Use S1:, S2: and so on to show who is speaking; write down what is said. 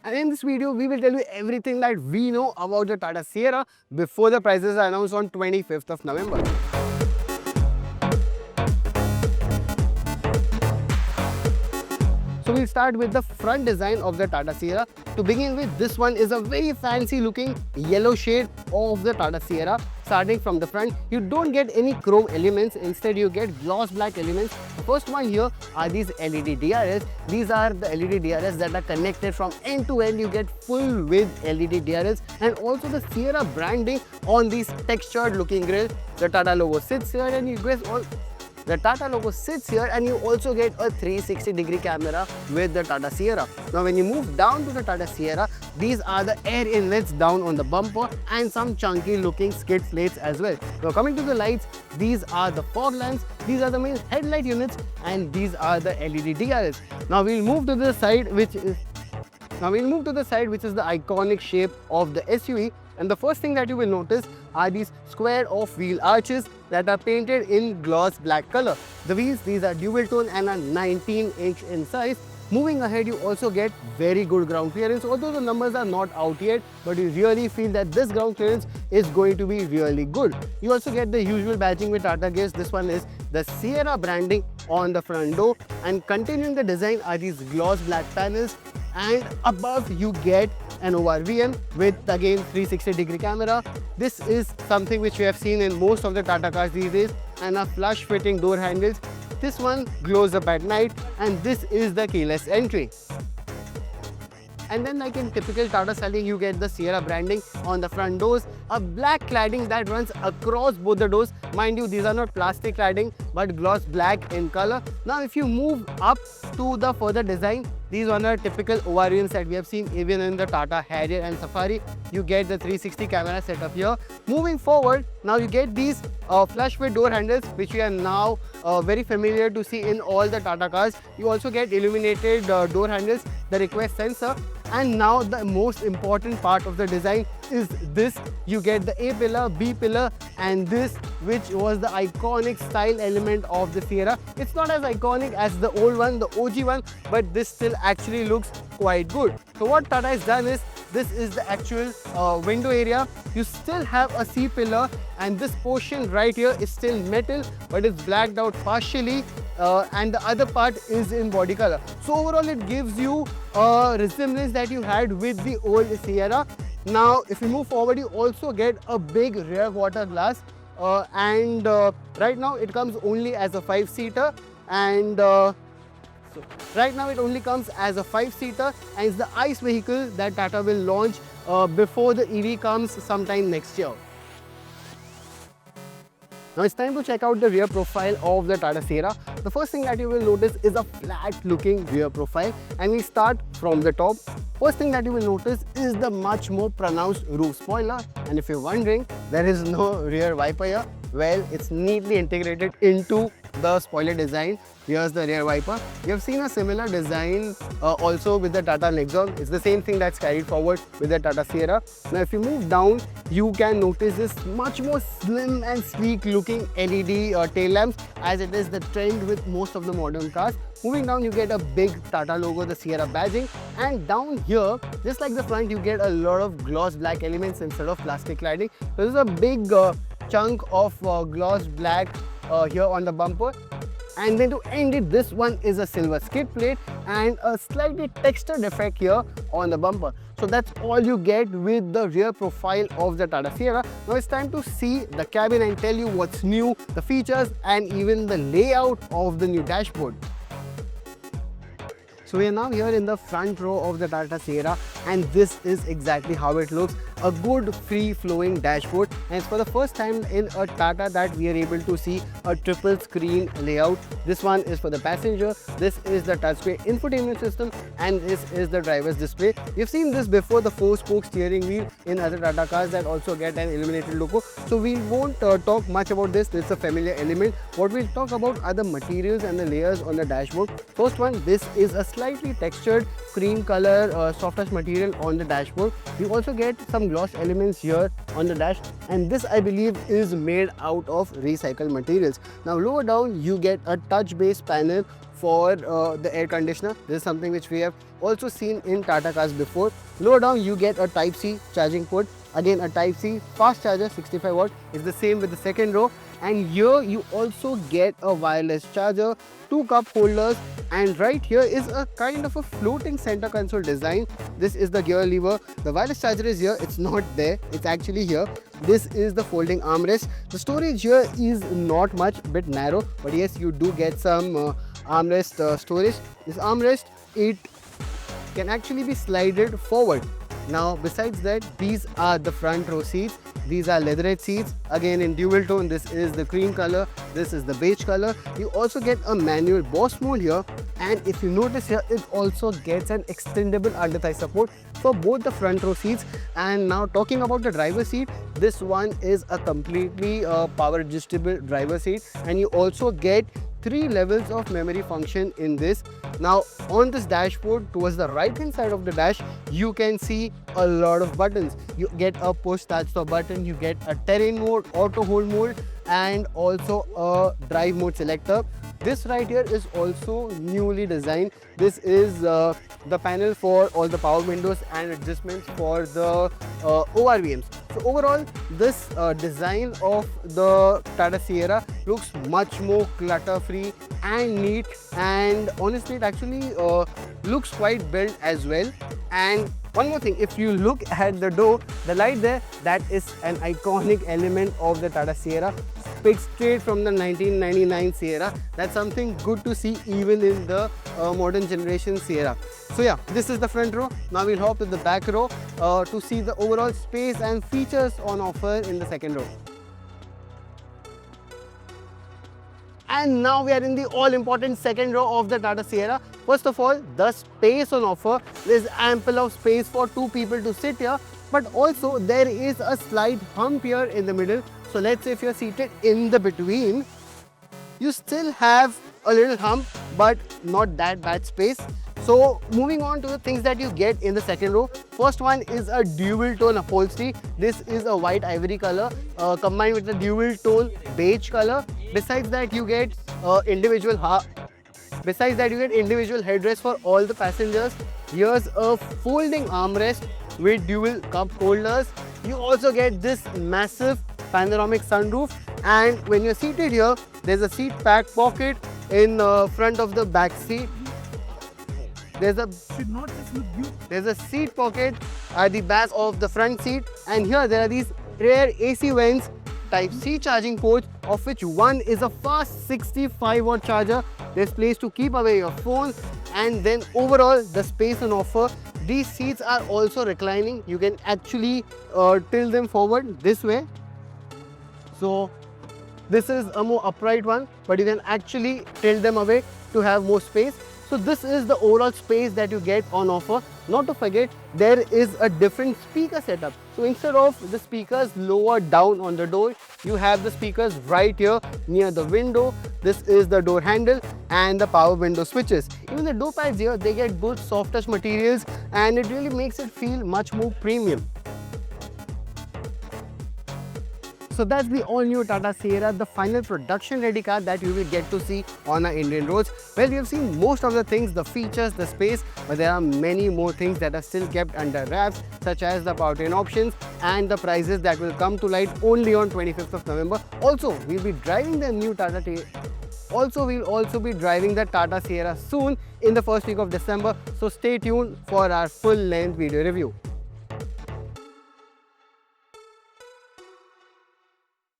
S1: And in this video, we will tell you everything that we know about the Tata Sierra before the prices are announced on 25th of November. So we'll start with the front design of the Tata Sierra. To begin with, this one is a very fancy looking yellow shade of the Tata Sierra. Starting from the front, you don't get any chrome elements, instead you get gloss black elements. The first one here are these LED DRS. These are the LED DRS that are connected from end to end. You get full width LED DRS and also the Sierra branding on these textured looking grill. The Tata logo sits here and you guys all The Tata logo sits here and you also get a 360-degree camera with the Tata Sierra. Now when you move down to the Tata Sierra, these are the air inlets down on the bumper and some chunky looking skid plates as well. Now coming to the lights, these are the fog lamps, these are the main headlight units and these are the LED DRS. Now we'll move to the side which is the iconic shape of the SUV. And the first thing that you will notice are these square off wheel arches that are painted in gloss black color. The wheels, these are dual tone and are 19-inch in size. Moving ahead, you also get very good ground clearance. Although the numbers are not out yet, but you really feel that this ground clearance is going to be really good. You also get the usual badging with Tata gives. This one is the Sierra branding on the front door. And continuing the design are these gloss black panels. And above you get an ORVM with again 360-degree camera. This is something which we have seen in most of the Tata cars these days, and a flush fitting door handles. This one glows up at night and this is the keyless entry. And then like in typical Tata styling, you get the Sierra branding on the front doors, a black cladding that runs across both the doors. Mind you, these are not plastic cladding but gloss black in color. Now if you move up to the further design, these are the typical ORVMs that we have seen even in the Tata Harrier and Safari. You get the 360 camera setup here. Moving forward, now you get these flush fit door handles which we are now very familiar to see in all the Tata cars. You also get illuminated door handles, the request sensor, and now the most important part of the design is this. You get the A pillar, B pillar and this, which was the iconic style element of the Sierra. It's not as iconic as the old one, the OG one, but this still actually looks quite good. So what Tata has done is, this is the actual window area. You still have a C pillar and this portion right here is still metal but it's blacked out partially and the other part is in body color. So overall it gives you a resemblance that you had with the old Sierra. Now if you move forward, you also get a big rear quarter glass and right now it comes only as a 5-seater and right now it only comes as a 5-seater and it's the ICE vehicle that Tata will launch before the EV comes sometime next year. Now it's time to check out the rear profile of the Tata Sierra. The first thing that you will notice is a flat looking rear profile and we start from the top. First thing that you will notice is the much more pronounced roof spoiler, and if you're wondering, there is no rear wiper here. Well, it's neatly integrated into the spoiler design. Here's the rear wiper. We have seen a similar design also with the Tata Nexon. It's the same thing that's carried forward with the Tata Sierra. Now if you move down, you can notice this much more slim and sleek looking LED tail lamps, as it is the trend with most of the modern cars. Moving down, you get a big Tata logo, the Sierra badging, and down here, just like the front, you get a lot of gloss black elements instead of plastic cladding. So this is a big chunk of gloss black here on the bumper. And then to end it, this one is a silver skid plate and a slightly textured effect here on the bumper. So that's all you get with the rear profile of the Tata Sierra. Now it's time to see the cabin and tell you what's new, the features and even the layout of the new dashboard. So we are now here in the front row of the Tata Sierra and this is exactly how it looks. A good free-flowing dashboard, and it's for the first time in a Tata that we are able to see a triple screen layout. This one is for the passenger, this is the touchscreen infotainment system and this is the driver's display. We've seen this before, the 4-spoke steering wheel in other Tata cars that also get an illuminated logo. So we won't talk much about this, it's a familiar element. What we'll talk about are the materials and the layers on the dashboard. First one, this is a slightly textured cream color soft touch material on the dashboard. You also get some gloss elements here on the dash and this I believe is made out of recycled materials. Now lower down you get a touch based panel for the air conditioner. This is something which we have also seen in Tata cars before. Lower down you get a Type C charging port. Again a Type C fast charger, 65 watt, is the same with the second row. And here you also get a wireless charger, 2 cup holders, and right here is a kind of a floating center console design. This is the gear lever. The wireless charger is here, it's not there, it's actually here. This is the folding armrest. The storage here is not much, bit narrow, but yes, you do get some armrest storage. This armrest, it can actually be slided forward. Now besides that, these are the front row seats. These are leatherette seats, again in dual tone. This is the cream color, this is the beige color. You also get a manual Boss mode here, and if you notice here, it also gets an extendable under thigh support for both the front row seats. And now talking about the driver seat, this one is a completely power adjustable driver seat, and you also get 3 levels of memory function in this. Now on this dashboard, towards the right hand side of the dash, you can see a lot of buttons. You get a push start stop button, you get a terrain mode, auto hold mode, and also a drive mode selector. This right here is also newly designed. This is the panel for all the power windows and adjustments for the ORVMs. So overall, this design of the Tata Sierra looks much more clutter-free and neat, and honestly it actually looks quite built as well. And one more thing, if you look at the door, the light there, that is an iconic element of the Tata Sierra, picked straight from the 1999 Sierra. That's something good to see even in the modern generation Sierra. So yeah, this is the front row. Now we'll hop to the back row to see the overall space and features on offer in the second row. And now we are in the all-important second row of the Tata Sierra. First of all, the space on offer. There is ample of space for 2 people to sit here, but also there is a slight hump here in the middle. So let's say if you're seated in the between, you still have a little hump, but not that bad space. So moving on to the things that you get in the second row. First one is a dual tone upholstery. This is a white ivory color combined with a dual tone beige color. Besides that, you get individual headrests for all the passengers. Here's a folding armrest with dual cup holders. You also get this massive panoramic sunroof, and when you're seated here, there's a seat pack pocket in front of the back seat. There's a seat pocket at the back of the front seat, and here there are these rear AC vents, Type C charging ports, of which one is a fast 65 watt charger. There's place to keep away your phone, and then overall the space on offer. These seats are also reclining. You can actually tilt them forward this way. So this is a more upright one, but you can actually tilt them away to have more space. So this is the overall space that you get on offer. Not to forget, there is a different speaker setup. So instead of the speakers lower down on the door, you have the speakers right here near the window. This is the door handle and the power window switches. Even the door pads here, they get good soft touch materials, and it really makes it feel much more premium. So that's the all-new Tata Sierra, the final production-ready car that you will get to see on our Indian roads. Well, we have seen most of the things, the features, the space, but there are many more things that are still kept under wraps, such as the powertrain options and the prices that will come to light only on 25th of November. Also, we'll be driving the new we'll also be driving the Tata Sierra soon in the first week of December. So stay tuned for our full-length video review.